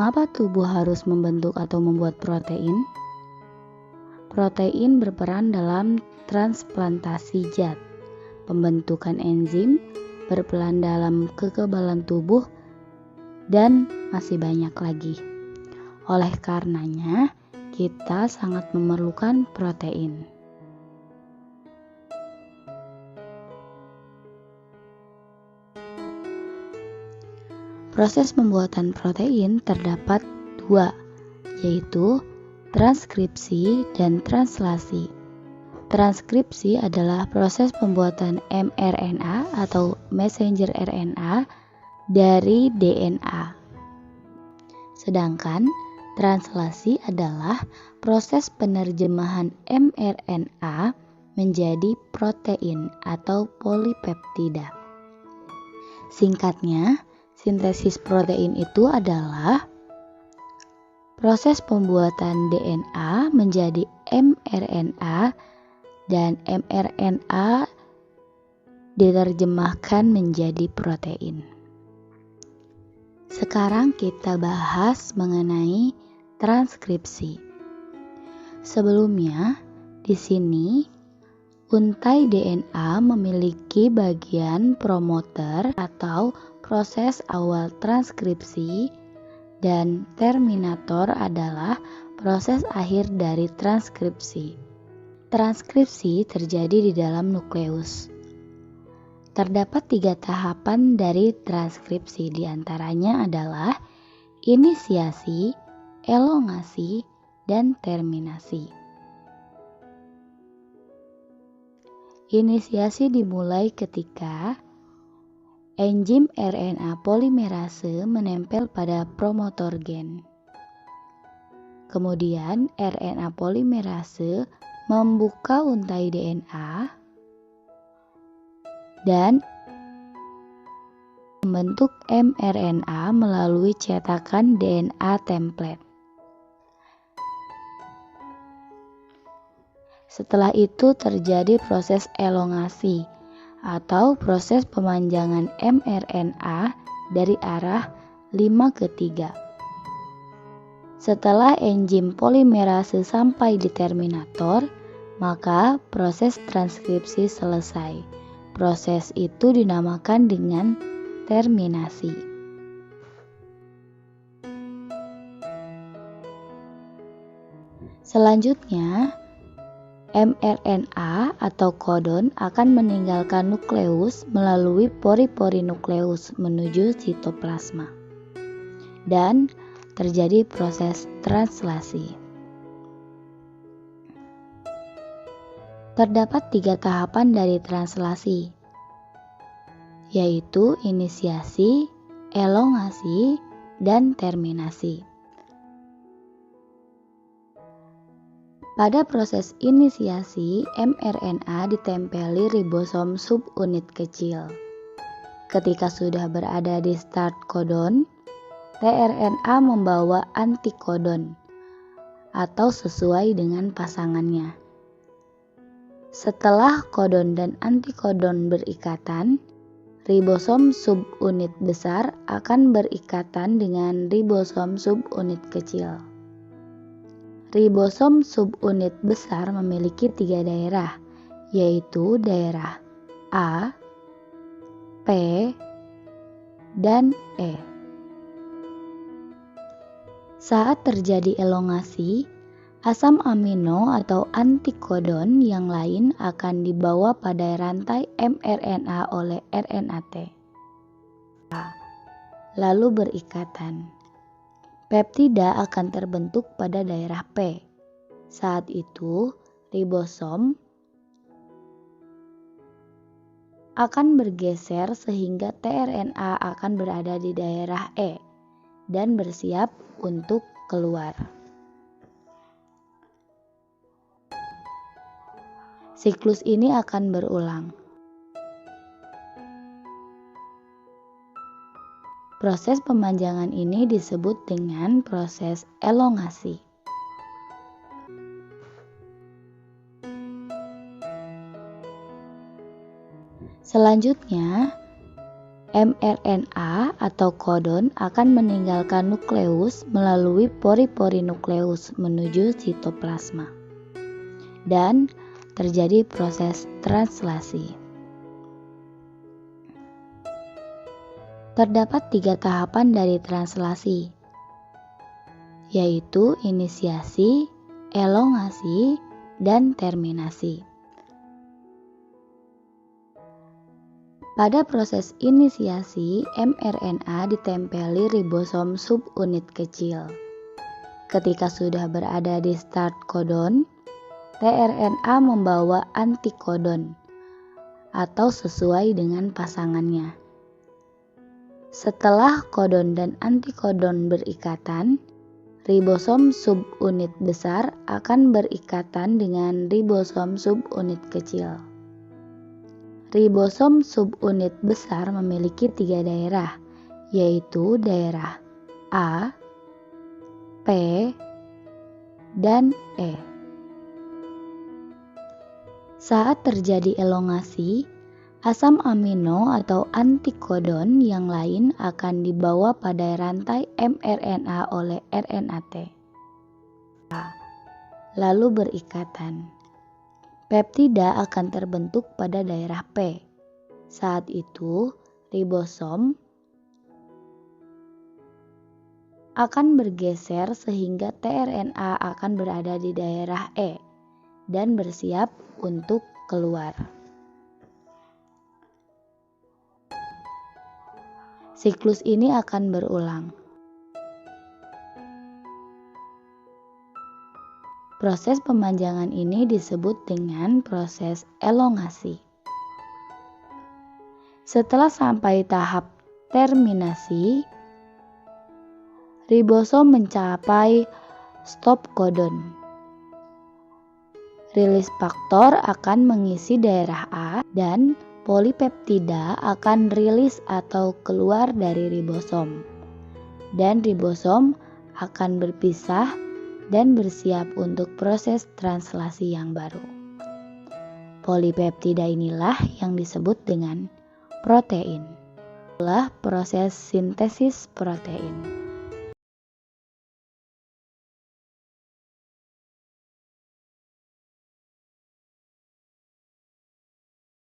Mengapa tubuh harus membentuk atau membuat protein? Protein berperan dalam transplantasi zat, pembentukan enzim, berperan dalam kekebalan tubuh, dan masih banyak lagi. Oleh karenanya, kita sangat memerlukan protein. Proses pembuatan protein terdapat dua, yaitu transkripsi dan translasi. Transkripsi adalah proses pembuatan mRNA atau messenger RNA dari DNA. Sedangkan translasi adalah proses penerjemahan mRNA menjadi protein atau polipeptida. Singkatnya, sintesis protein itu adalah proses pembuatan DNA menjadi mRNA dan mRNA diterjemahkan menjadi protein. Sekarang kita bahas mengenai transkripsi. Sebelumnya, di sini untai DNA memiliki bagian promoter atau proses awal transkripsi, dan terminator adalah proses akhir dari transkripsi. Transkripsi terjadi di dalam nukleus. Terdapat 3 tahapan dari transkripsi, diantaranya adalah inisiasi, elongasi, dan terminasi. Inisiasi dimulai ketika enzim RNA polimerase menempel pada promotor gen. Kemudian RNA polimerase membuka untai DNA dan membentuk mRNA melalui cetakan DNA template. Setelah itu terjadi proses elongasi atau proses pemanjangan mRNA dari arah 5 ke 3. Setelah enzim polimerase sampai di terminator, maka proses transkripsi selesai. Proses itu dinamakan dengan terminasi. Selanjutnya, mRNA atau kodon akan meninggalkan nukleus melalui pori-pori nukleus menuju sitoplasma. Dan terjadi proses translasi. Terdapat 3 tahapan dari translasi, yaitu inisiasi, elongasi, dan terminasi. Pada proses inisiasi, mRNA ditempeli ribosom subunit kecil. Ketika sudah berada di start codon, tRNA membawa antikodon atau sesuai dengan pasangannya. Setelah kodon dan antikodon berikatan, ribosom subunit besar akan berikatan dengan ribosom subunit kecil. Ribosom subunit besar memiliki 3 daerah, yaitu daerah A, P, dan E. Saat terjadi elongasi, asam amino atau antikodon yang lain akan dibawa pada rantai mRNA oleh RNA-T, lalu berikatan. Peptida akan terbentuk pada daerah P. Saat itu, ribosom akan bergeser sehingga tRNA akan berada di daerah E dan bersiap untuk keluar. Siklus ini akan berulang. Proses pemanjangan ini disebut dengan proses elongasi. Selanjutnya, mRNA atau kodon akan meninggalkan nukleus melalui pori-pori nukleus menuju sitoplasma dan terjadi proses translasi. Terdapat 3 tahapan dari translasi, yaitu inisiasi, elongasi, dan terminasi. Pada proses inisiasi, mRNA ditempeli ribosom subunit kecil. Ketika sudah berada di start kodon, tRNA membawa antikodon atau sesuai dengan pasangannya. Setelah kodon dan antikodon berikatan, ribosom subunit besar akan berikatan dengan ribosom subunit kecil. Ribosom subunit besar memiliki 3 daerah, yaitu daerah A, P, dan E. Saat terjadi elongasi, asam amino atau antikodon yang lain akan dibawa pada rantai mRNA oleh RNA-T, lalu berikatan. Peptida akan terbentuk pada daerah P. Saat itu, ribosom akan bergeser sehingga tRNA akan berada di daerah E dan bersiap untuk keluar. Siklus ini akan berulang. Proses pemanjangan ini disebut dengan proses elongasi. Setelah sampai tahap terminasi, ribosom mencapai stop kodon. Rilis faktor akan mengisi daerah A dan polipeptida akan rilis atau keluar dari ribosom. Dan ribosom akan berpisah dan bersiap untuk proses translasi yang baru. Polipeptida inilah yang disebut dengan protein. Itulah proses sintesis protein.